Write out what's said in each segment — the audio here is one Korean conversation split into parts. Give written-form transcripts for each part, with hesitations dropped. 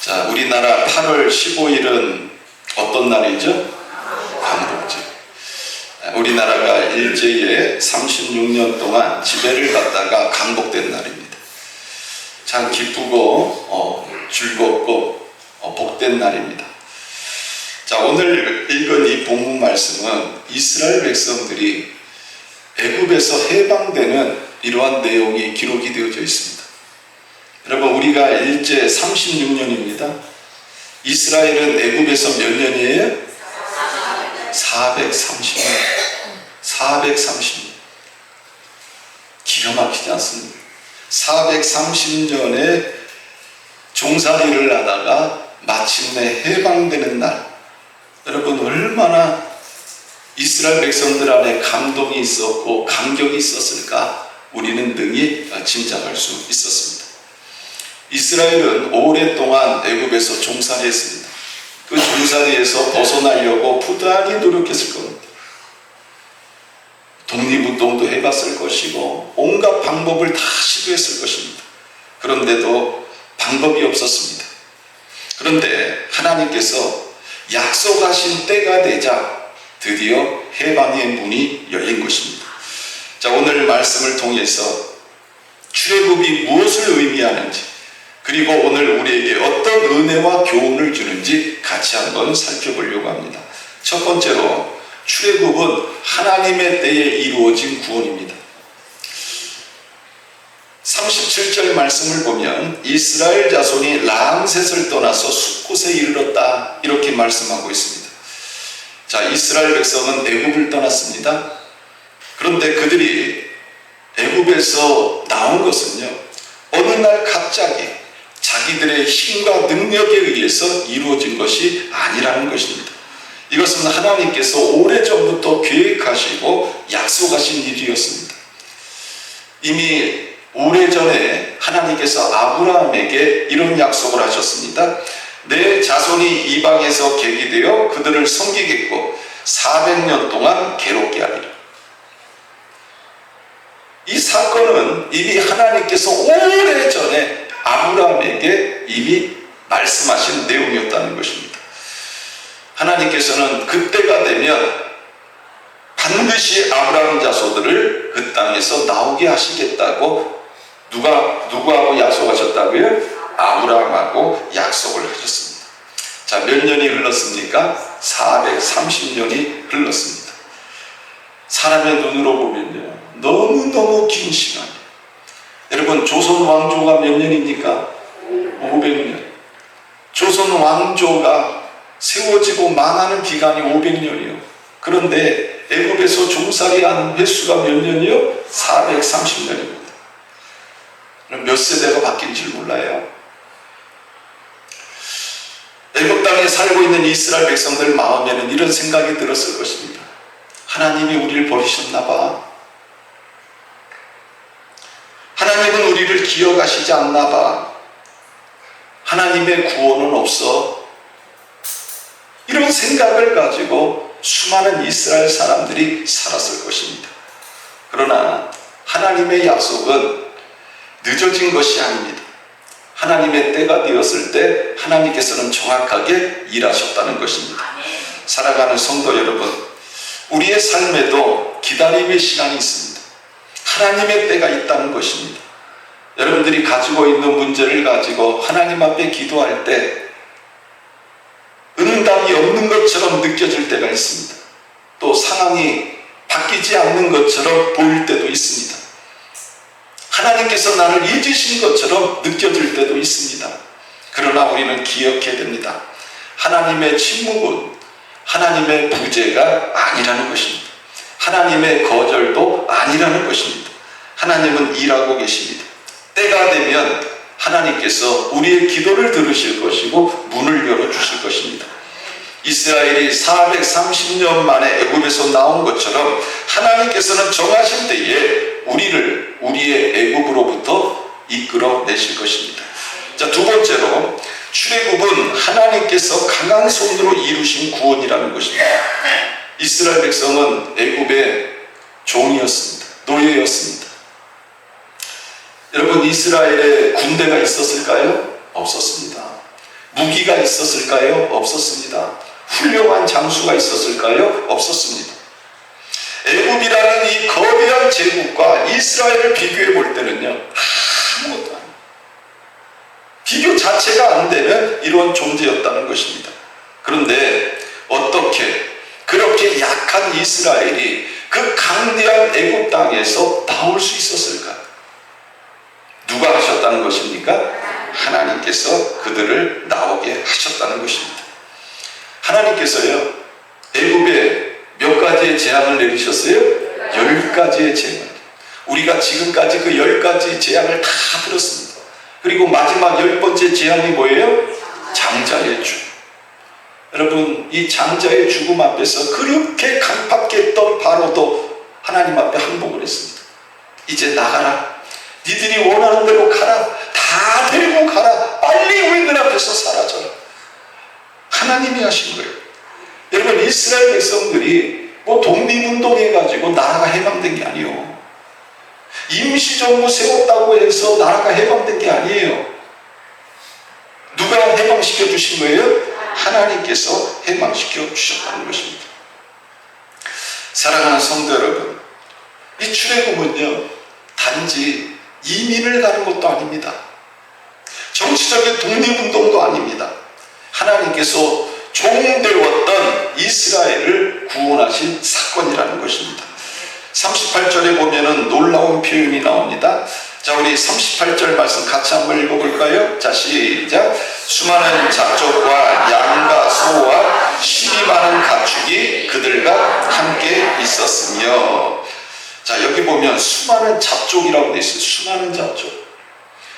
자, 우리나라 8월 15일은 어떤 날이죠? 광복절. 우리나라가 일제에 36년 동안 지배를 받다가 강복된 날입니다. 참 기쁘고 즐겁고 복된 날입니다. 자, 오늘 읽은 이 본문 말씀은 이스라엘 백성들이 애굽에서 해방되는 이러한 내용이 기록이 되어져 있습니다. 여러분, 우리가 일제 36년입니다. 이스라엘은 애굽에서 몇 년이에요? 430년. 430년. 기가 막히지 않습니까? 430년의 종살이를 하다가 마침내 해방되는 날. 여러분, 얼마나 이스라엘 백성들 안에 감동이 있었고 감격이 있었을까? 우리는 능히 짐작할 수 있었습니다. 이스라엘은 오랫동안 애굽에서 종살이했습니다. 그 종살이에서 벗어나려고 부단히 노력했을 겁니다. 독립운동도 해봤을 것이고 온갖 방법을 다 시도했을 것입니다. 그런데도 방법이 없었습니다. 그런데 하나님께서 약속하신 때가 되자 드디어 해방의 문이 열린 것입니다. 자, 오늘 말씀을 통해서 출애굽이 무엇을 의미하는지, 그리고 오늘 우리에게 어떤 은혜와 교훈을 주는지 같이 한번 살펴보려고 합니다. 첫 번째로 출애굽은 하나님의 때에 이루어진 구원입니다. 37절 말씀을 보면 이스라엘 자손이 람셋을 떠나서 숫곳에 이르렀다, 이렇게 말씀하고 있습니다. 자, 이스라엘 백성은 애굽을 떠났습니다. 그런데 그들이 애굽에서 나온 것은요, 어느 날 갑자기 자기들의 힘과 능력에 의해서 이루어진 것이 아니라는 것입니다. 이것은 하나님께서 오래전부터 계획하시고 약속하신 일이었습니다. 이미 오래전에 하나님께서 아브라함에게 이런 약속을 하셨습니다. 내 자손이 이방에서 계기되어 그들을 섬기겠고 400년 동안 괴롭게 하리라. 이 사건은 이미 하나님께서 오래전에 아브라함에게 이미 말씀하신 내용이었다는 것입니다. 하나님께서는 그때가 되면 반드시 아브라함 자손들을 그 땅에서 나오게 하시겠다고 누구하고 약속하셨다고요? 아브라함하고 약속을 하셨습니다. 자, 몇 년이 흘렀습니까? 430년이 흘렀습니다. 사람의 눈으로 보면요, 너무너무 긴 시간이에요. 여러분, 조선 왕조가 몇 년입니까? 500년. 조선 왕조가 세워지고 망하는 기간이 500년이요. 그런데 애굽에서 종살이한 횟수가 몇 년이요? 430년입니다. 몇 세대가 바뀐 줄 몰라요. 애굽 땅에 살고 있는 이스라엘 백성들 마음에는 이런 생각이 들었을 것입니다. 하나님이 우리를 버리셨나 봐. 하나님은 우리를 기억하시지 않나 봐. 하나님의 구원은 없어. 이런 생각을 가지고 수많은 이스라엘 사람들이 살았을 것입니다. 그러나 하나님의 약속은 늦어진 것이 아닙니다. 하나님의 때가 되었을 때 하나님께서는 정확하게 일하셨다는 것입니다. 살아가는 성도 여러분, 우리의 삶에도 기다림의 시간이 있습니다. 하나님의 때가 있다는 것입니다. 여러분들이 가지고 있는 문제를 가지고 하나님 앞에 기도할 때 응답이 없는 것처럼 느껴질 때가 있습니다. 또 상황이 바뀌지 않는 것처럼 보일 때도 있습니다. 하나님께서 나를 잊으신 것처럼 느껴질 때도 있습니다. 그러나 우리는 기억해야 됩니다. 하나님의 침묵은 하나님의 부재가 아니라는 것입니다. 하나님의 거절도 아니라는 것입니다. 하나님은 일하고 계십니다. 때가 되면 하나님께서 우리의 기도를 들으실 것이고 문을 열어주실 것입니다. 이스라엘이 430년 만에 애굽에서 나온 것처럼 하나님께서는 정하신 때에 우리를 우리의 애굽으로부터 이끌어내실 것입니다. 자, 두 번째로 출애굽은 하나님께서 강한 손으로 이루신 구원이라는 것입니다. 이스라엘 백성은 애굽의 종이었습니다. 노예였습니다. 여러분, 이스라엘에 군대가 있었을까요? 없었습니다. 무기가 있었을까요? 없었습니다. 훌륭한 장수가 있었을까요? 없었습니다. 애굽이라는 이 거대한 제국과 이스라엘을 비교해 볼 때는요, 아무것도 아니에요. 비교 자체가 안 되는 이런 존재였다는 것입니다. 그런데 어떻게 그렇게 약한 이스라엘이 그 강대한 애굽 땅에서 나올 수 있었을까? 누가 하셨다는 것입니까? 하나님께서 그들을 나오게 하셨다는 것입니다. 하나님께서요, 애굽에 몇 가지의 재앙을 내리셨어요? 10가지의 재앙. 우리가 지금까지 그 10가지 재앙을 다 들었습니다. 그리고 마지막 10번째 재앙이 뭐예요? 장자의 죽음. 여러분, 이 장자의 죽음 앞에서 그렇게 강팍했던 바로도 하나님 앞에 항복을 했습니다. 이제 나가라. 니들이 원하는 대로 가라. 다 데리고 가라. 빨리 우리들 앞에서 사라져라. 하나님이 하신 거예요. 여러분, 이스라엘 백성들이 뭐 독립운동해가지고 나라가 해방된 게 아니에요. 임시정부 세웠다고 해서 나라가 해방된 게 아니에요. 누가 해방시켜 주신 거예요? 하나님께서 해방시켜 주셨다는 것입니다. 사랑하는 성도 여러분, 이 출애굽은요, 단지 이민을 가는 것도 아닙니다. 정치적인 독립운동도 아닙니다. 하나님께서 종되었던 이스라엘을 구원하신 사건이라는 것입니다. 38절에 보면은 놀라운 표현이 나옵니다. 자, 우리 38절 말씀 같이 한번 읽어볼까요? 자, 시작. 수많은 잡족과 양과 소와 심이 많은 가축이 그들과 함께 있었으며. 자, 여기 보면 수많은 잡족이라고 되어 있어요. 수많은 잡족.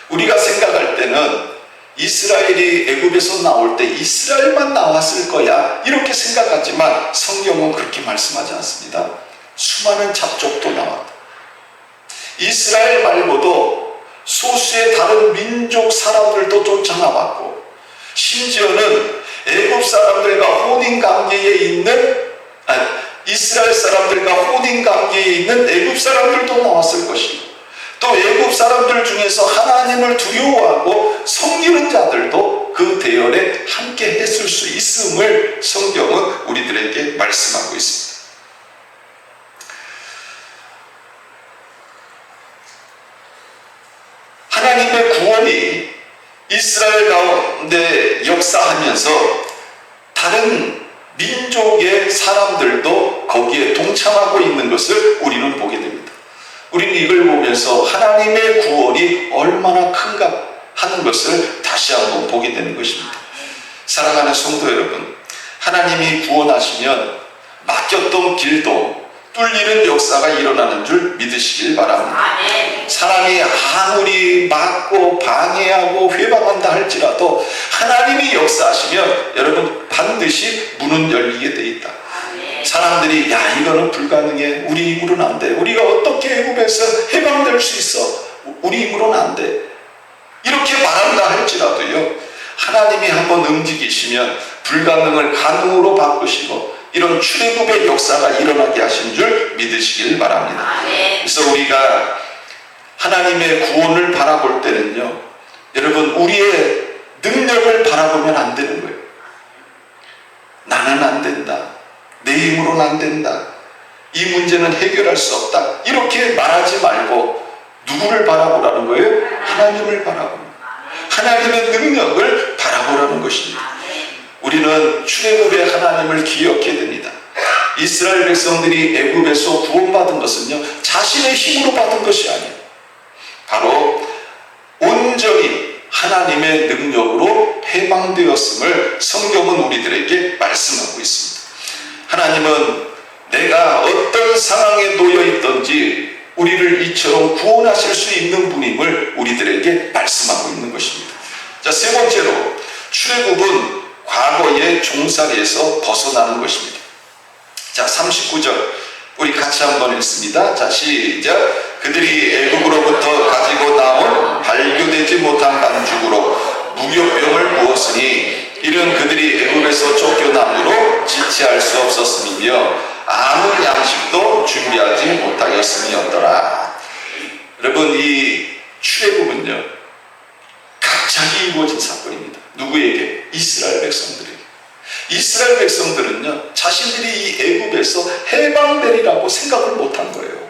우리가 생각할 때는 이스라엘이 애굽에서 나올 때 이스라엘만 나왔을 거야, 이렇게 생각하지만 성경은 그렇게 말씀하지 않습니다. 수많은 잡족도 나왔다. 이스라엘 말고도 소수의 다른 민족 사람들도 쫓아나왔고, 심지어는 애굽 사람들과 혼인관계에 있는 이스라엘 사람들과 혼인관계에 있는 애굽 사람들도 나왔을 것이고, 또 애굽 사람들 중에서 하나님을 두려워하고 섬기는 자들도 그 대열에 함께 했을 수 있음을 성경은 우리들에게 말씀하고 있습니다. 하나님의 구원이 이스라엘 가운데 역사하면서 다른 민족의 사람들도 거기에 동참하고 있는 것을 우리는 보게 됩니다. 우리는 이걸 보면서 하나님의 구원이 얼마나 큰가 하는 것을 다시 한번 보게 되는 것입니다. 사랑하는 성도 여러분, 하나님이 구원하시면 막혔던 길도 뚫리는 역사가 일어나는 줄 믿으시길 바랍니다. 사람이 아무리 막고 방해하고 회방한다 할지라도 하나님이 역사하시면 여러분 반드시 문은 열리게 돼 있다. 사람들이 야, 이거는 불가능해, 우리 힘으로는 안 돼, 우리가 어떻게 애굽에서 해방될 수 있어, 우리 힘으로는 안 돼, 이렇게 말한다 할지라도요, 하나님이 한번 움직이시면 불가능을 가능으로 바꾸시고 이런 출애굽의 역사가 일어나게 하신 줄 믿으시길 바랍니다. 그래서 우리가 하나님의 구원을 바라볼 때는요, 여러분, 우리의 능력을 바라보면 안 되는 거예요. 나는 안 된다, 내 힘으로는 안 된다, 이 문제는 해결할 수 없다, 이렇게 말하지 말고 누구를 바라보라는 거예요? 하나님을 바라보는, 하나님의 능력을 바라보라는 것입니다. 우리는 출애굽의 하나님을 기억해야 됩니다. 이스라엘 백성들이 애굽에서 구원받은 것은요, 자신의 힘으로 받은 것이 아니에요. 바로 온전히 하나님의 능력으로 해방되었음을 성경은 우리들에게 말씀하고 있습니다. 하나님은 내가 어떤 상황에 놓여 있든지 우리를 이처럼 구원하실 수 있는 분임을 우리들에게 말씀하고 있는 것입니다. 자, 세 번째로 출애굽은 과거의 종살이에서 벗어나는 것입니다. 자, 39절 우리 같이 한번 읽습니다. 자, 시작. 그들이 애굽으로부터 가지고 나온 발교되지 못한 반죽으로 무교병을 부었으니 이는 그들이 애굽에서 쫓겨남으로 지체할 수 없었음이며 아무 양식도 준비하지 못하였음이었더라. 여러분, 이 출애굽은요, 갑자기 이루어진 사건입니다. 누구에게? 이스라엘 백성들에게. 이스라엘 백성들은요, 자신들이 이 애굽에서 해방되리라고 생각을 못한 거예요.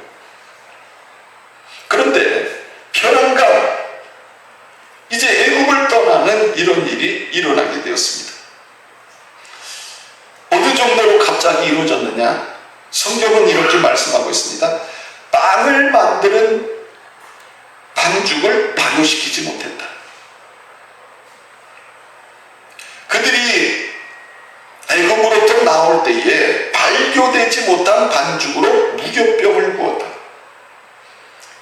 그런데 벼랑간 이제 애굽을 떠나는 이런 일이 일어나게 되었습니다. 어느 정도로 갑자기 이루어졌느냐? 성경은 이렇게 말씀하고 있습니다. 빵을 만드는 반죽을 발효시키지 못했다. 그들이 애굽으로부터 나올 때에 발효되지 못한 반죽으로 무교병을 부었다.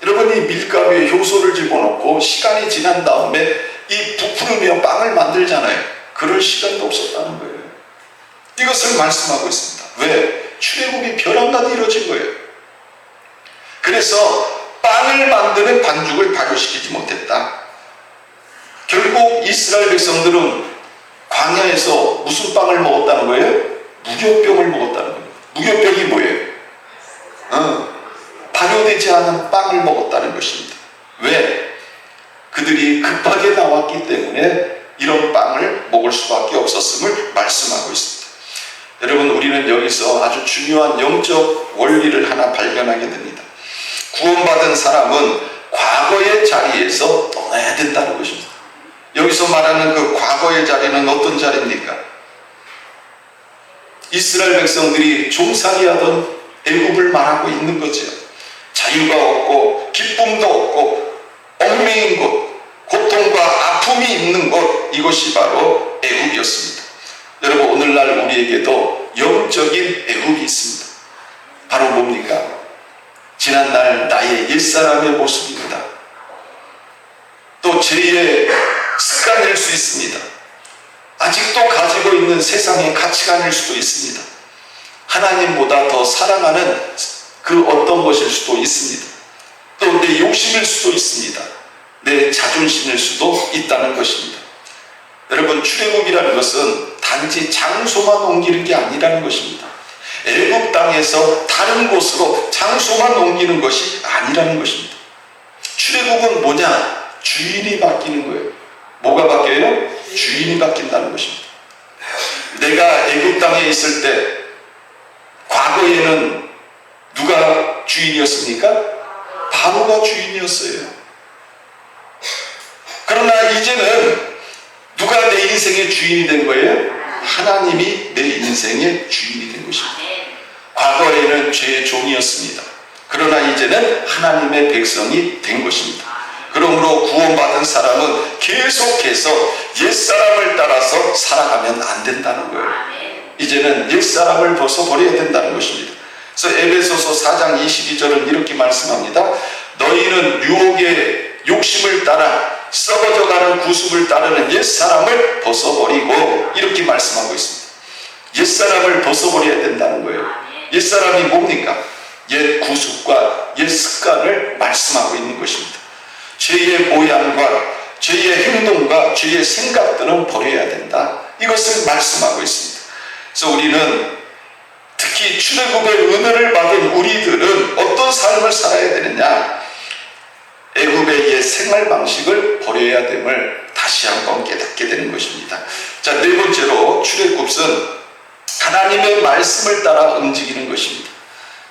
여러분, 이 밀가루에 효소를 집어넣고 시간이 지난 다음에 이 부풀으며 빵을 만들잖아요. 그럴 시간도 없었다는 거예요. 이것을 말씀하고 있습니다. 왜? 출애굽이 벼랑간 이루어진 거예요. 그래서 빵을 만드는 반죽을 발효시키지 못했다. 결국 이스라엘 백성들은 광야에서 무슨 빵을 먹었다는 거예요? 무교병을 먹었다는 거예요. 무교병이 뭐예요? 발효되지 않은 빵을 먹었다는 것입니다. 왜? 그들이 급하게 나왔기 때문에 이런 빵을 먹을 수밖에 없었음을 말씀하고 있습니다. 여러분, 우리는 여기서 아주 중요한 영적 원리를 하나 발견하게 됩니다. 구원받은 사람은 과거의 자리에서 떠나야 된다는 것입니다. 여기서 말하는 그 과거의 자리는 어떤 자리입니까? 이스라엘 백성들이 종살이 하던 애굽을 말하고 있는 거죠. 자유가 없고 기쁨도 없고 얽매인 곳, 고통과 아픔이 있는 곳, 이것이 바로 애굽이었습니다. 여러분, 오늘날 우리에게도 영적인 애굽이 있습니다. 바로 뭡니까? 지난날 나의 옛사람의 모습입니다. 또 죄의 습관일 수 있습니다. 아직도 가지고 있는 세상의 가치관일 수도 있습니다. 하나님보다 더 사랑하는 그 어떤 것일 수도 있습니다. 또 내 욕심일 수도 있습니다. 내 자존심일 수도 있다는 것입니다. 여러분, 출애굽이라는 것은 단지 장소만 옮기는 게 아니라는 것입니다. 애굽 땅에서 다른 곳으로 장소만 옮기는 것이 아니라는 것입니다. 출애굽은 뭐냐? 주인이 바뀌는 거예요. 뭐가 바뀌어요? 주인이 바뀐다는 것입니다. 내가 애굽 땅에 있을 때 과거에는 누가 주인이었습니까? 바로가 주인이었어요. 그러나 이제는 누가 내 인생의 주인이 된 거예요? 하나님이 내 인생의 주인이 된 것입니다. 과거에는 죄의 종이었습니다. 그러나 이제는 하나님의 백성이 된 것입니다. 그러므로 구원받은 사람은 계속해서 옛사람을 따라서 살아가면 안 된다는 거예요. 이제는 옛사람을 벗어버려야 된다는 것입니다. 그래서 에베소서 4장 22절은 이렇게 말씀합니다. 너희는 유혹의 욕심을 따라 썩어져가는 구습을 따르는 옛사람을 벗어버리고, 이렇게 말씀하고 있습니다. 옛사람을 벗어버려야 된다는 거예요. 옛사람이 뭡니까? 옛 구습과 옛 습관을 말씀하고 있는 것입니다. 죄의 모양과 죄의 행동과 죄의 생각들은 버려야 된다. 이것을 말씀하고 있습니다. 그래서 우리는 특히 출애굽의 은혜를 받은 우리들은 어떤 삶을 살아야 되느냐? 애굽의 옛 생활 방식을 버려야 됨을 다시 한번 깨닫게 되는 것입니다. 자, 네 번째로 출애굽은 하나님의 말씀을 따라 움직이는 것입니다.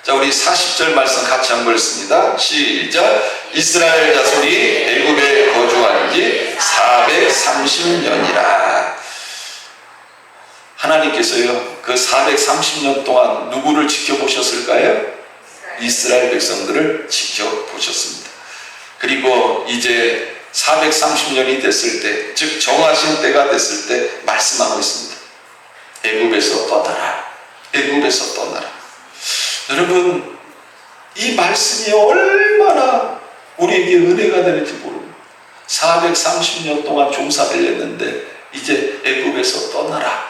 자, 우리 40절 말씀 같이 한번 읽습니다. 시작. 이스라엘 자손이 애굽에 거주한 지 430년이라. 하나님께서요, 그 430년 동안 누구를 지켜보셨을까요? 이스라엘 백성들을 지켜보셨습니다. 그리고 이제 430년이 됐을 때, 즉 정하신 때가 됐을 때 말씀하고 있습니다. 애굽에서 떠나라. 애굽에서 떠나라. 여러분, 이 말씀이 얼마나 우리에게 은혜가 되는지 모릅니다. 430년 동안 종사를 했는데 이제 애굽에서 떠나라.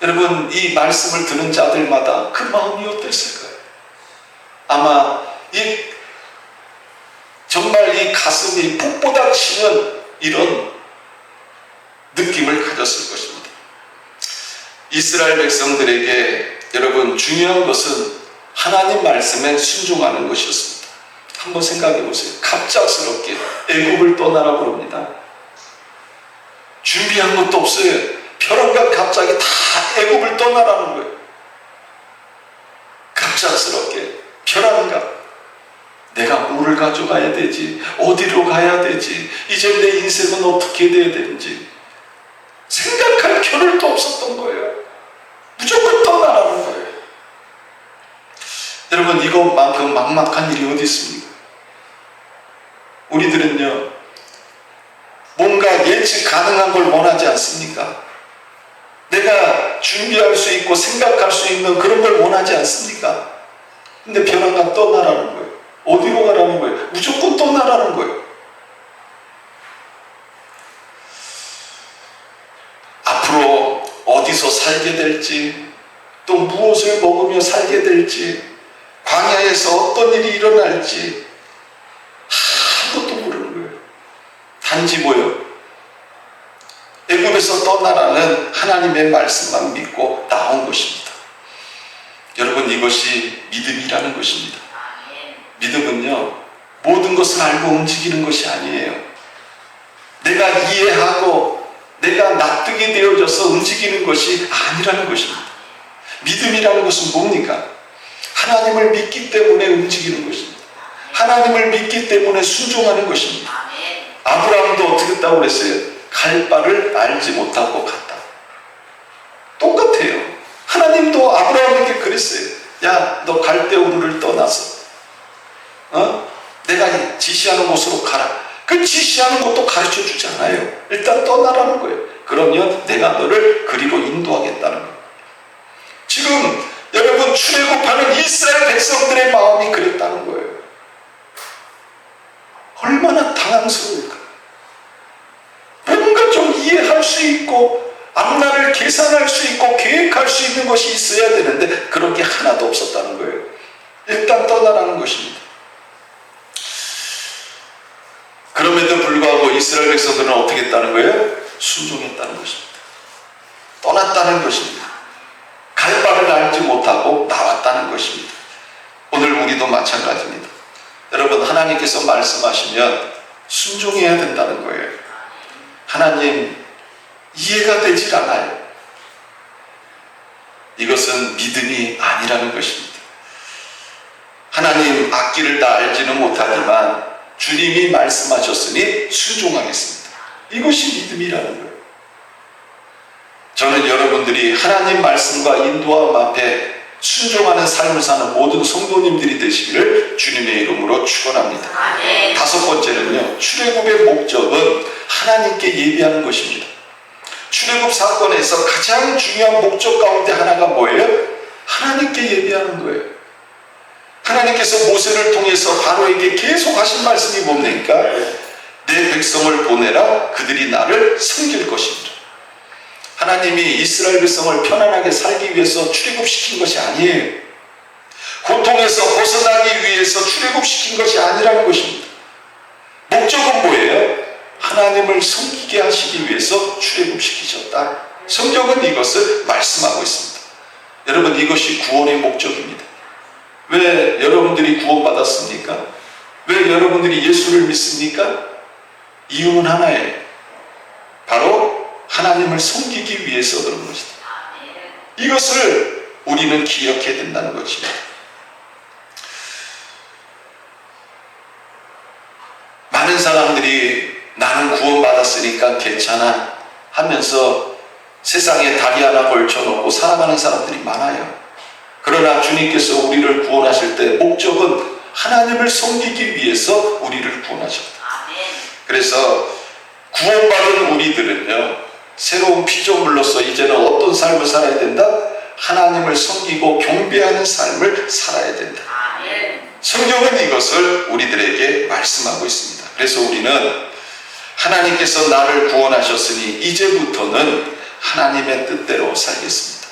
여러분, 이 말씀을 듣는 자들마다 그 마음이 어땠을까요? 아마 정말 이 가슴이 폭보다 치는 이런 느낌을 가졌을 것입니다. 이스라엘 백성들에게 여러분, 중요한 것은 하나님 말씀에 순종하는 것이었습니다. 한번 생각해 보세요. 갑작스럽게 애굽을 떠나라 그럽니다. 준비한 것도 없어요. 벼랑간 갑자기 다 애굽을 떠나라는 거예요. 갑작스럽게 벼랑간. 내가 뭐를 가져가야 되지? 어디로 가야 되지? 이제 내 인생은 어떻게 돼야 되는지 생각할 겨를도 없었던 거예요. 무조건 떠나라는 거예요. 여러분, 이것만큼 막막한 일이 어디 있습니까? 우리들은요, 뭔가 예측 가능한 걸 원하지 않습니까? 내가 준비할 수 있고 생각할 수 있는 그런 걸 원하지 않습니까? 근데 벼랑간 떠나라는 거예요. 어디로 가라는 거예요? 무조건 떠나라는 거예요. 앞으로 어디서 살게 될지, 또 무엇을 먹으며 살게 될지, 광야에서 어떤 일이 일어날지 아무것도 모르는 거예요. 단지 뭐요? 애굽에서 떠나라는 하나님의 말씀만 믿고 나온 것입니다. 여러분, 이것이 믿음이라는 것입니다. 믿음은요, 모든 것을 알고 움직이는 것이 아니에요. 내가 이해하고 내가 납득이 되어져서 움직이는 것이 아니라는 것입니다. 믿음이라는 것은 뭡니까? 하나님을 믿기 때문에 움직이는 것입니다. 하나님을 믿기 때문에 순종하는 것입니다. 아브라함도 어떻게 했다고 그랬어요? 갈 바를 알지 못하고 갔다. 똑같아요. 하나님도 아브라함에게 그랬어요. 야, 너 갈대우르를 떠나서 내가 지시하는 곳으로 가라. 그 지시하는 것도 가르쳐 주지 않아요. 일단 떠나라는 거예요. 그러면 내가 너를 그리로 인도하겠다는 거예요. 지금 여러분, 출애굽하는 이스라엘 백성들의 마음이 그랬다는 거예요. 얼마나 당황스러울까. 뭔가 좀 이해할 수 있고 앞날을 계산할 수 있고 계획할 수 있는 것이 있어야 되는데 그런 게 하나도 없었다는 거예요. 일단 떠나라는 것입니다. 그럼에도 불구하고 이스라엘 백성들은 어떻게 했다는 거예요? 순종했다는 것입니다. 떠났다는 것입니다. 갈 바를 알지 못하고 나왔다는 것입니다. 오늘 우리도 마찬가지입니다. 여러분, 하나님께서 말씀하시면 순종해야 된다는 거예요. 하나님, 이해가 되질 않아요. 이것은 믿음이 아니라는 것입니다. 하나님, 앞길을 다 알지는 못하지만 주님이 말씀하셨으니 순종하겠습니다. 이것이 믿음이라는 거예요. 저는 여러분들이 하나님 말씀과 인도함 앞에 순종하는 삶을 사는 모든 성도님들이 되시기를 주님의 이름으로 축원합니다. 다섯 번째는요, 출애굽의 목적은 하나님께 예비하는 것입니다. 출애굽 사건에서 가장 중요한 목적 가운데 하나가 뭐예요? 하나님께 예비하는 거예요. 하나님께서 모세를 통해서 바로에게 계속 하신 말씀이 뭡니까? 내 백성을 보내라, 그들이 나를 섬길 것입니다. 하나님이 이스라엘 백성을 편안하게 살기 위해서 출애굽시킨 것이 아니에요. 고통에서 벗어나기 위해서 출애굽시킨 것이 아니라는 것입니다. 목적은 뭐예요? 하나님을 섬기게 하시기 위해서 출애굽시키셨다. 성경은 이것을 말씀하고 있습니다. 여러분, 이것이 구원의 목적입니다. 왜 여러분들이 구원받았습니까? 왜 여러분들이 예수를 믿습니까? 이유는 하나예요. 바로 하나님을 섬기기 위해서 그런 것이다. 이것을 우리는 기억해야 된다는 것입니다. 많은 사람들이 나는 구원받았으니까 괜찮아 하면서 세상에 다리 하나 걸쳐놓고 살아가는 사람들이 많아요. 그러나 주님께서 우리를 구원하실 때 목적은 하나님을 섬기기 위해서 우리를 구원하셨다. 그래서 구원받은 우리들은요, 새로운 피조물로서 이제는 어떤 삶을 살아야 된다? 하나님을 섬기고 경배하는 삶을 살아야 된다. 성경은 이것을 우리들에게 말씀하고 있습니다. 그래서 우리는 하나님께서 나를 구원하셨으니 이제부터는 하나님의 뜻대로 살겠습니다.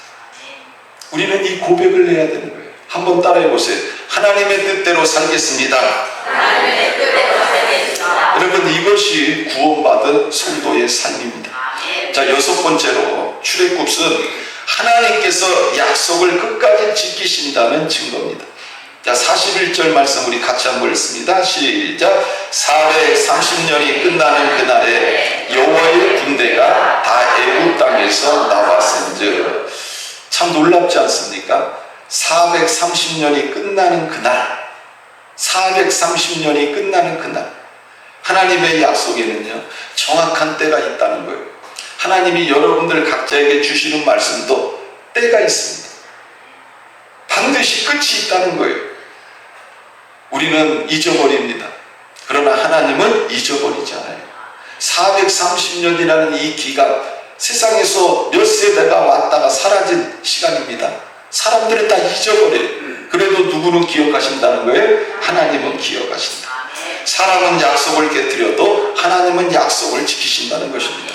우리는 이 고백을 해야 되는 거예요. 한번 따라해 보세요. 하나님의 뜻대로 살겠습니다. 하나님의 뜻대로 살겠습니다. 여러분, 이것이 구원받은 성도의 삶입니다. 자, 여섯 번째로 출애굽은 하나님께서 약속을 끝까지 지키신다는 증거입니다. 자, 41절 말씀 우리 같이 한번 읽습니다. 시작. 430년이 끝나는 그날에 여호와의 군대가 다 애굽 땅에서 나왔은즉. 참 놀랍지 않습니까? 430년이 끝나는 그날, 430년이 끝나는 그날, 하나님의 약속에는요 정확한 때가 있다는 거예요. 하나님이 여러분들 각자에게 주시는 말씀도 때가 있습니다. 반드시 끝이 있다는 거예요. 우리는 잊어버립니다. 그러나 하나님은 잊어버리지 않아요. 430년이라는 이 기간, 세상에서 몇 세대가 왔다가 사라진 시간입니다. 사람들은 다 잊어버려요. 그래도 누구는 기억하신다는 거예요? 하나님은 기억하신다. 사람은 약속을 깨뜨려도 하나님은 약속을 지키신다는 것입니다.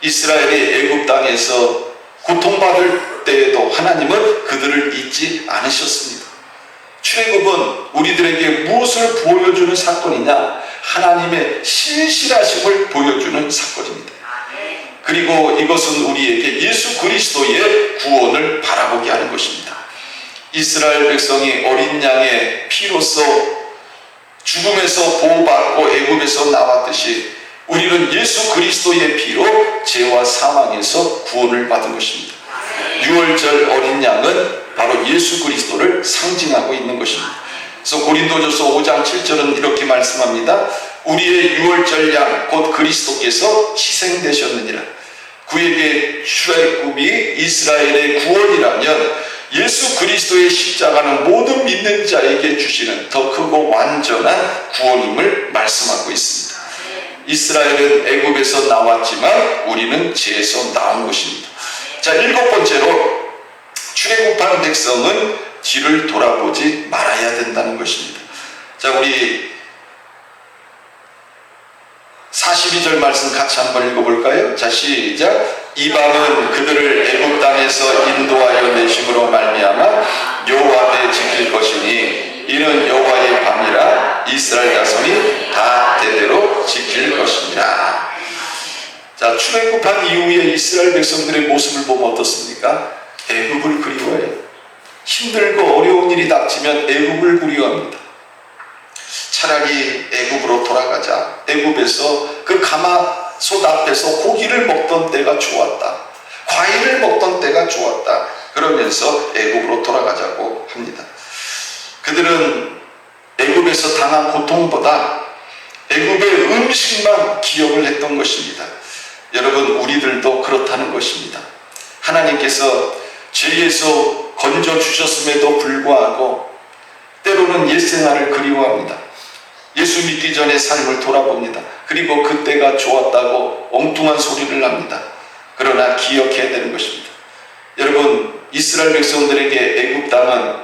이스라엘이 애굽 땅에서 고통받을 때에도 하나님은 그들을 잊지 않으셨습니다. 출애굽은 우리들에게 무엇을 보여주는 사건이냐? 하나님의 신실하심을 보여주는 사건입니다. 그리고 이것은 우리에게 예수 그리스도의 구원을 바라보게 하는 것입니다. 이스라엘 백성이 어린 양의 피로써 죽음에서 보호받고 애굽에서 나왔듯이 우리는 예수 그리스도의 피로 죄와 사망에서 구원을 받은 것입니다. 유월절 어린 양은 바로 예수 그리스도를 상징하고 있는 것입니다. 그래서 고린도전서 5장 7절은 이렇게 말씀합니다. 우리의 유월절 양 곧 그리스도께서 희생되셨느니라. 그에게 출애굽이 이스라엘의 구원이라면 예수 그리스도의 십자가는 모든 믿는 자에게 주시는 더 크고 완전한 구원임을 말씀하고 있습니다. 이스라엘은 애굽에서 나왔지만 우리는 죄에서 나온 것입니다. 자, 7번째로 출애굽한 백성은 뒤를 돌아보지 말아야 된다는 것입니다. 자, 우리 42절 말씀 같이 한번 읽어볼까요? 자, 시작. 이 밤은 그들을 애굽 땅에서 인도하여 내심으로 말미암아 여호와 앞에 지킬 것이니 이는 여호와의 밤이라 이스라엘 자손이 다 대대로 지킬 것이니라. 자, 출애굽한 이후에 이스라엘 백성들의 모습을 보면 어떻습니까? 애굽을 그리워해요. 힘들고 어려운 일이 닥치면 애굽을 그리워합니다. 차라리 애굽으로 돌아가자. 애굽에서 그 가마솥 앞에서 고기를 먹던 때가 좋았다. 과일을 먹던 때가 좋았다. 그러면서 애굽으로 돌아가자고 합니다. 그들은 애굽에서 당한 고통보다 애굽의 음식만 기억을 했던 것입니다. 여러분, 우리들도 그렇다는 것입니다. 하나님께서 죄에서 건져주셨음에도 불구하고 때로는 옛생활을 그리워합니다. 예수 믿기 전의 삶을 돌아봅니다. 그리고 그때가 좋았다고 엉뚱한 소리를 합니다. 그러나 기억해야 되는 것입니다. 여러분, 이스라엘 백성들에게 애굽 땅은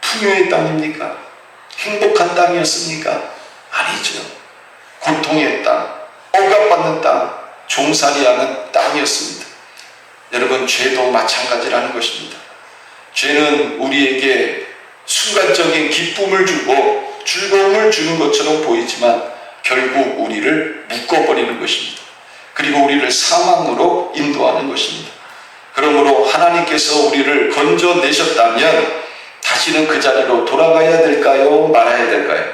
풍요의 땅입니까? 행복한 땅이었습니까? 아니죠. 고통의 땅, 억압받는 땅, 종살이하는 땅이었습니다. 여러분, 죄도 마찬가지라는 것입니다. 죄는 우리에게 순간적인 기쁨을 주고 즐거움을 주는 것처럼 보이지만 결국 우리를 묶어버리는 것입니다. 그리고 우리를 사망으로 인도하는 것입니다. 그러므로 하나님께서 우리를 건져내셨다면 다시는 그 자리로 돌아가야 될까요? 말아야 될까요?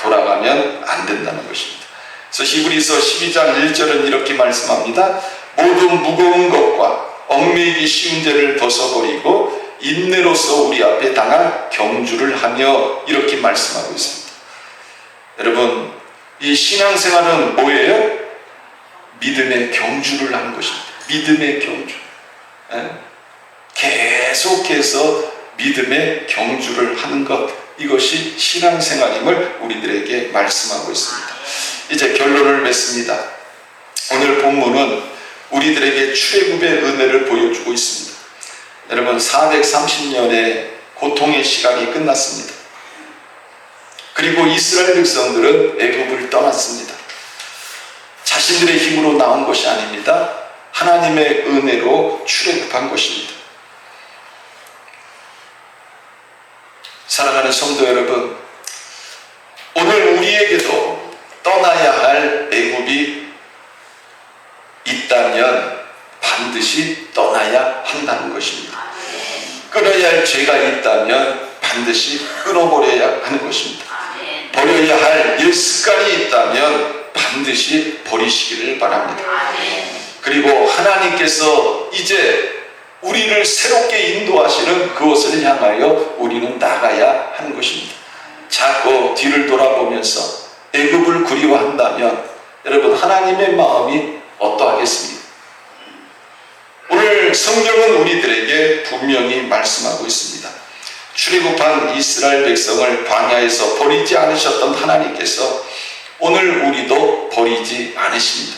돌아가면 안 된다는 것입니다. 그래서 히브리서 12장 1절은 이렇게 말씀합니다. 모든 무거운 것과 얽매이기 쉬운 죄를 벗어버리고 인내로서 우리 앞에 당할 경주를 하며 이렇게 말씀하고 있습니다. 여러분, 이 신앙생활은 뭐예요? 믿음의 경주를 하는 것입니다. 믿음의 경주. 계속해서 믿음의 경주를 하는 것, 이것이 신앙생활임을 우리들에게 말씀하고 있습니다. 이제 결론을 맺습니다. 오늘 본문은 우리들에게 출애굽의 은혜를 보여주고 있습니다. 여러분, 430년의 고통의 시간이 끝났습니다. 그리고 이스라엘 백성들은 애굽을 떠났습니다. 자신들의 힘으로 나온 것이 아닙니다. 하나님의 은혜로 출애굽한 것입니다. 사랑하는 성도 여러분, 오늘 우리에게도 떠나야 할 애굽이 있다면 반드시 떠나야 한다는 것입니다. 끊어야 할 죄가 있다면 반드시 끊어버려야 하는 것입니다. 아멘. 버려야 할 옛 습관이 있다면 반드시 버리시기를 바랍니다. 아멘. 그리고 하나님께서 이제 우리를 새롭게 인도하시는 그것을 향하여 우리는 나가야 하는 것입니다. 자꾸 뒤를 돌아보면서 애굽을 그리워한다면 여러분 하나님의 마음이 어떠하겠습니까? 오늘 성경은 우리들에게 분명히 말씀하고 있습니다. 출애굽한 이스라엘 백성을 광야에서 버리지 않으셨던 하나님께서 오늘 우리도 버리지 않으십니다.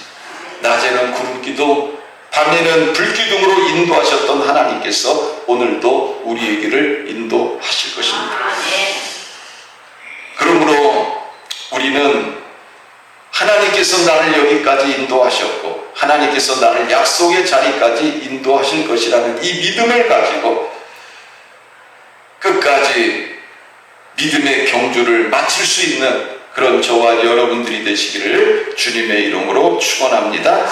낮에는 구름기둥, 밤에는 불기둥으로 인도하셨던 하나님께서 오늘도 우리에게를 인도하실 것입니다. 아멘. 그러므로 우리는 하나님께서 나를 여기까지 인도하셨고 하나님께서 나를 약속의 자리까지 인도하실 것이라는 이 믿음을 가지고 끝까지 믿음의 경주를 마칠 수 있는 그런 저와 여러분들이 되시기를 주님의 이름으로 축원합니다.